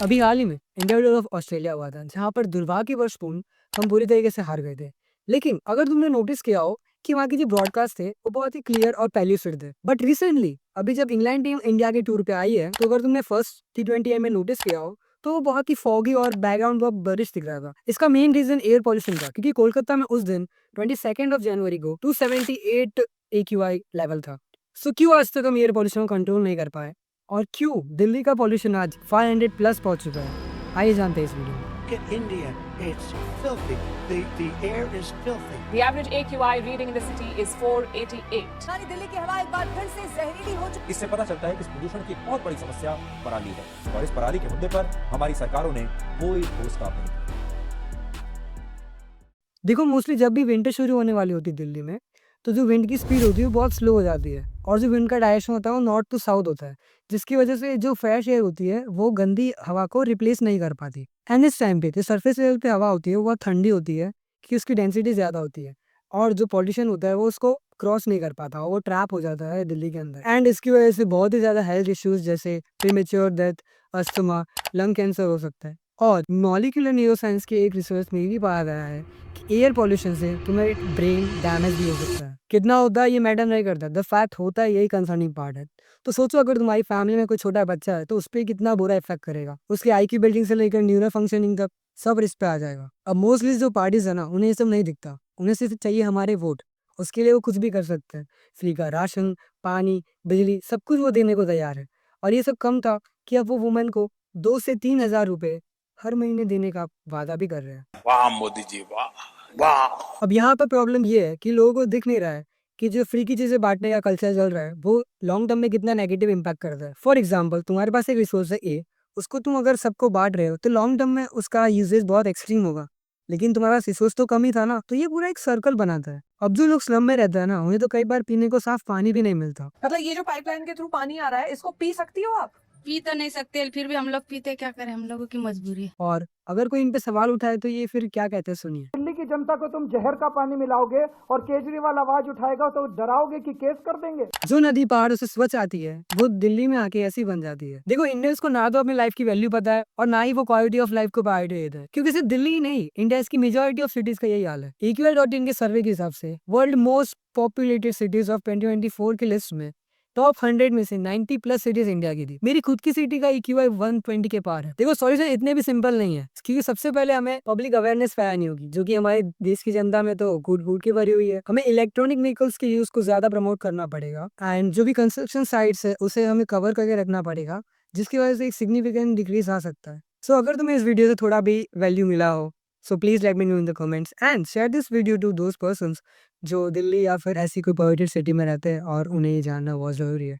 अभी हाल ही में India with of Australia हुआ था, जहाँ पर दुर्भाग्यवशपूर्ण हम बुरी तरीके से हार गए थे। लेकिन अगर तुमने नोटिस किया हो कि वहाँ के जो ब्रॉडकास्ट थे वो बहुत ही क्लियर और पैल्यूसिड थे। बट रिसेंटली अभी जब इंग्लैंड टीम इंडिया के टूर पे आई है, तो अगर तुमने फर्स्ट T20 में नोटिस किया हो तो वो बहुत ही फॉगी और बैकग्राउंड बहुत बरिश दिख रहा था। इसका मेन रीजन एयर पॉल्यूशन था, क्योंकि कोलकाता में उस दिन 22 जनवरी को 278 AQI लेवल था। सो क्यों आज तक हम एयर पॉल्यूशन को कंट्रोल नहीं कर पाए, और क्यों दिल्ली का पॉल्यूशन आज 500 प्लस पहुंच चुका है? आइए जानते हैं इस वीडियो में। In India, it's filthy. The air is filthy. The average AQI reading in the city is 488. राजधानी दिल्ली की हवा एक बार फिर से जहरीली हो चुकी इससे पता चलता है कि इस प्रदूषण की एक बहुत बड़ी समस्या पराली है और इस पराली के मुद्दे पर हमारी सरकारों ने कोई ठोस काम नहीं किया। देखो, मोस्टली जब भी विंटर शुरू होने वाली होती है दिल्ली में, तो जो विंड की स्पीड होती है वो बहुत स्लो हो जाती है, और जो विंड का डायरेक्शन होता है वो नॉर्थ टू साउथ होता है, जिसकी वजह से जो फ्रेश एयर होती है वो गंदी हवा को रिप्लेस नहीं कर पाती। एंड इस टाइम पे जो सरफेस लेवल पे हवा होती है वो बहुत ठंडी होती है, कि उसकी डेंसिटी ज़्यादा होती है, और जो पॉल्यूशन होता है वो उसको क्रॉस नहीं कर पाता, वो ट्रैप हो जाता है दिल्ली के अंदर। एंड इसकी वजह से बहुत ही ज़्यादा हेल्थ इश्यूज जैसे premature death, asthma, lung cancer हो सकता है। और मॉलिक्यूलर न्यूरोसाइंस के एक रिसर्च में भी पाया गया है कि एयर पॉल्यूशन से तुम्हें ब्रेन डैमेज भी हो सकता है। कितना होता है ये मैटर नहीं करता, द फैक्ट होता है, यही कंसर्निंग पार्ट है। तो सोचो, अगर तुम्हारी फैमिली में कोई छोटा बच्चा है तो उस पर कितना बुरा इफेक्ट करेगा, उसके आई की बिल्डिंग से लेकर न्यूरो फंक्शनिंग तक सब इस पे आ जाएगा। अब मोस्टली जो पार्टीज है ना, उन्हें ये सब नहीं दिखता, उन्हें सिर्फ चाहिए हमारे वोट। उसके लिए वो कुछ भी कर सकते हैं, फ्री का राशन, पानी, बिजली, सब कुछ वो देने को तैयार है। और ये सब कम था कि अब वो वुमेन को 2 से 3 हज़ार रुपए हर महीने देने का वादा भी कर रहे हैं। वाह मोदी जी, वाह वाह। अब यहाँ पर प्रॉब्लम ये है कि लोगों को दिख नहीं रहा है कि जो फ्री की चीजें बांटने का कल्चर चल रहा है वो लॉन्ग टर्म में कितना नेगेटिव इम्पैक्ट करता है। फॉर एग्जाम्पल, तुम्हारे पास एक रिसोर्स है ए, उसको तुम अगर सबको बांट रहे हो तो लॉन्ग टर्म में उसका यूजेज बहुत एक्सट्रीम होगा। लेकिन तुम्हारा पास रिसोर्स तो कम ही था ना, तो ये पूरा एक सर्कल बनाता है। अब जो लोग स्लम में रहता है ना, उन्हें तो कई बार पीने को साफ पानी भी नहीं मिलता। मतलब ये जो पाइपलाइन के थ्रू पानी आ रहा है, इसको पी सकती हो आप? पी तो नहीं सकते, फिर भी हम लोग पीते, क्या करें, हम लोगों की मजबूरी है। और अगर कोई इन पे सवाल उठाए तो ये फिर क्या कहते हैं, सुनिए। दिल्ली की जनता को तुम जहर का पानी मिलाओगे और केजरीवाल आवाज उठाएगा तो डराओगे कि केस कर देंगे। जो नदी पहाड़ों से स्वच्छ आती है वो दिल्ली में आके ऐसी बन जाती है। देखो, इंडियंस को ना तो अपनी लाइफ की वैल्यू पता है और ना ही वो क्वालिटी ऑफ लाइफ को प्रायोरिटी देता है, क्योंकि सिर्फ दिल्ली ही नहीं, इंडिया की मेजोरिटी ऑफ सिटीज का यही हाल है। EQI.in के सर्वे के हिसाब से world most populated cities of 2024 की लिस्ट में टॉप 100 में से 90 प्लस सिटीज इंडिया की थी। मेरी खुद की सिटी का EQI 120 के पार है। देखो, सॉल्यूशन इतने भी सिंपल नहीं है, क्योंकि सबसे पहले हमें पब्लिक अवेयरनेस फैलानी होगी, जो कि हमारे देश की जनता में तो घूट घूट के भरी हुई है। हमें इलेक्ट्रॉनिक व्हीकल्स के यूज को ज्यादा प्रमोट करना पड़ेगा, एंड जो भी कंस्ट्रक्शन साइट्स है उसे हमें कवर करके रखना पड़ेगा, जिसकी वजह से एक सिग्निफिकेंट डिक्रीज आ सकता है। सो अगर तुम्हें इस वीडियो से थोड़ा भी वैल्यू मिला हो, so please let me know in the comments and share this video to those persons जो दिल्ली या फिर ऐसी कोई पॉल्यूटेड सिटी में रहते हैं और उन्हें ये जानना बहुत जरूरी है।